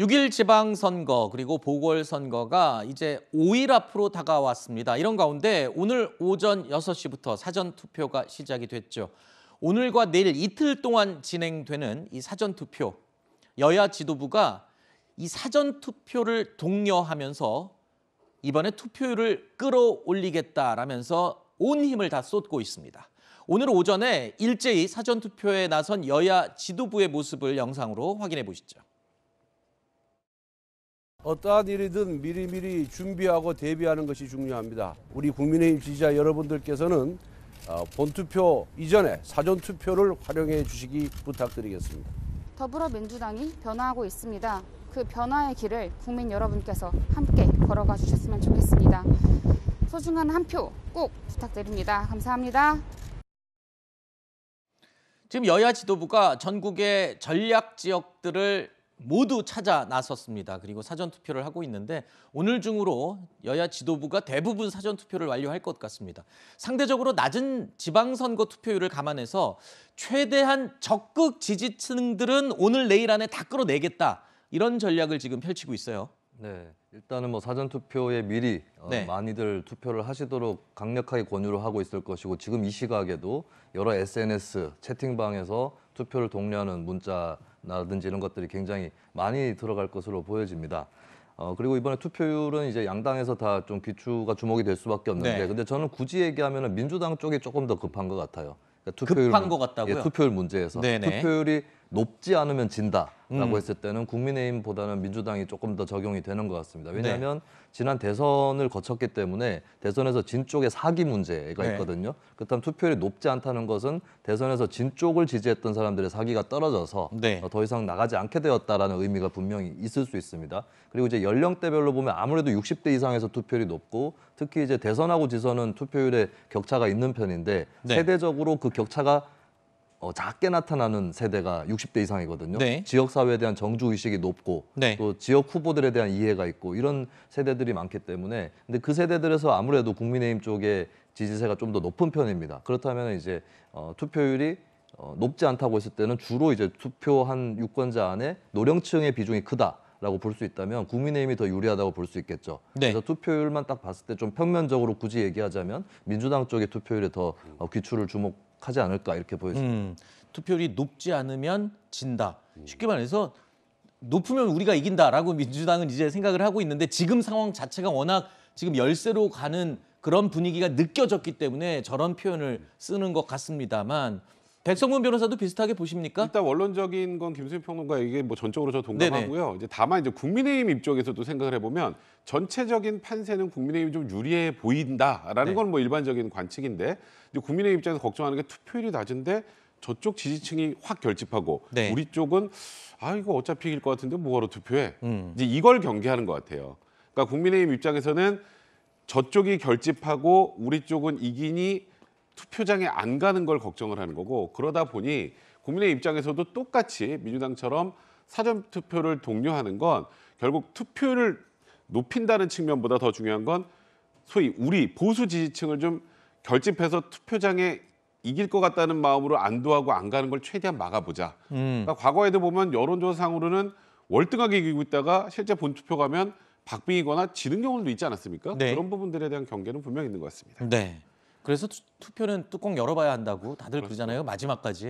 6일 지방선거 그리고 보궐선거가 이제 5일 앞으로 다가왔습니다. 이런 가운데 오늘 오전 6시부터 사전투표가 시작이 됐죠. 오늘과 내일 이틀 동안 진행되는 이 사전투표, 여야 지도부가 이 사전투표를 독려하면서 이번에 투표율을 끌어올리겠다라면서 온 힘을 다 쏟고 있습니다. 오늘 오전에 일제히 사전투표에 나선 여야 지도부의 모습을 영상으로 확인해 보시죠. 어떠한 일이든 미리미리 준비하고 대비하는 것이 중요합니다. 우리 국민의힘 지지자 여러분들께서는 본투표 이전에 사전투표를 활용해 주시기 부탁드리겠습니다. 더불어민주당이 변화하고 있습니다. 그 변화의 길을 국민 여러분께서 함께 걸어가 주셨으면 좋겠습니다. 소중한 한 표 꼭 부탁드립니다. 감사합니다. 지금 여야 지도부가 전국의 전략 지역들을 모두 찾아 나섰습니다. 그리고 사전투표를 하고 있는데 오늘 중으로 여야 지도부가 대부분 사전투표를 완료할 것 같습니다. 상대적으로 낮은 지방선거 투표율을 감안해서 최대한 적극 지지층들은 오늘 내일 안에 다 끌어내겠다. 이런 전략을 지금 펼치고 있어요. 네, 일단은 뭐 사전투표에 미리 많이들 투표를 하시도록 강력하게 권유를 하고 있을 것이고 지금 이 시각에도 여러 SNS, 채팅방에서 투표를 독려하는 문자라든지 이런 것들이 굉장히 많이 들어갈 것으로 보여집니다. 그리고 이번에 투표율은 이제 양당에서 다 좀 귀추가 주목이 될 수밖에 없는데 근데 저는 굳이 얘기하면 민주당 쪽이 조금 더 급한 것 같아요. 그러니까 급한 것 같다고요? 예, 투표율 문제에서. 네네. 투표율이 높지 않으면 진다라고 했을 때는 국민의힘보다는 민주당이 조금 더 적용이 되는 것 같습니다. 왜냐하면 지난 대선을 거쳤기 때문에 대선에서 진 쪽에 사기 문제가 있거든요. 그렇다면 투표율이 높지 않다는 것은 대선에서 진 쪽을 지지했던 사람들의 사기가 떨어져서 더 이상 나가지 않게 되었다라는 의미가 분명히 있을 수 있습니다. 그리고 이제 연령대별로 보면 아무래도 60대 이상에서 투표율이 높고 특히 이제 대선하고 지선은 투표율에 격차가 있는 편인데 세대적으로 그 격차가 작게 나타나는 세대가 60대 이상이거든요. 지역사회에 대한 정주의식이 높고 또 지역 후보들에 대한 이해가 있고 이런 세대들이 많기 때문에 근데 그 세대들에서 아무래도 국민의힘 쪽의 지지세가 좀 더 높은 편입니다. 그렇다면 이제 투표율이 높지 않다고 했을 때는 주로 이제 투표한 유권자 안에 노령층의 비중이 크다라고 볼 수 있다면 국민의힘이 더 유리하다고 볼 수 있겠죠. 그래서 투표율만 딱 봤을 때 좀 평면적으로 굳이 얘기하자면 민주당 쪽의 투표율에 더 귀추를 주목하지 않을까 이렇게 보여집니다. 투표율이 높지 않으면 진다. 쉽게 말해서 높으면 우리가 이긴다라고 민주당은 이제 생각을 하고 있는데 지금 상황 자체가 워낙 지금 열세로 가는 그런 분위기가 느껴졌기 때문에 저런 표현을 쓰는 것 같습니다만 백성문 변호사도 비슷하게 보십니까? 일단 원론적인 건 김수민 평론가에게 뭐 전적으로 저 동감하고요. 이제 다만 이제 국민의힘 입장에서도 생각을 해보면 전체적인 판세는 국민의힘이 좀 유리해 보인다라는 건 뭐 일반적인 관측인데 이제 국민의힘 입장에서 걱정하는 게 투표율이 낮은데 저쪽 지지층이 확 결집하고 우리 쪽은 이거 어차피 이길 것 같은데 뭐하러 투표해? 이제 이걸 경계하는 것 같아요. 그러니까 국민의힘 입장에서는 저쪽이 결집하고 우리 쪽은 이기니 투표장에 안 가는 걸 걱정을 하는 거고 그러다 보니 국민의 입장에서도 똑같이 민주당처럼 사전투표를 독려하는 건 결국 투표율을 높인다는 측면보다 더 중요한 건 소위 우리 보수 지지층을 좀 결집해서 투표장에 이길 것 같다는 마음으로 안도하고 안 가는 걸 최대한 막아보자. 그러니까 과거에도 보면 여론조사상으로는 월등하게 이기고 있다가 실제 본투표 가면 박빙이거나 지는 경우도 있지 않았습니까? 그런 부분들에 대한 경계는 분명히 있는 것 같습니다. 그래서 투표는 뚜껑 열어봐야 한다고 다들 그러잖아요. 마지막까지.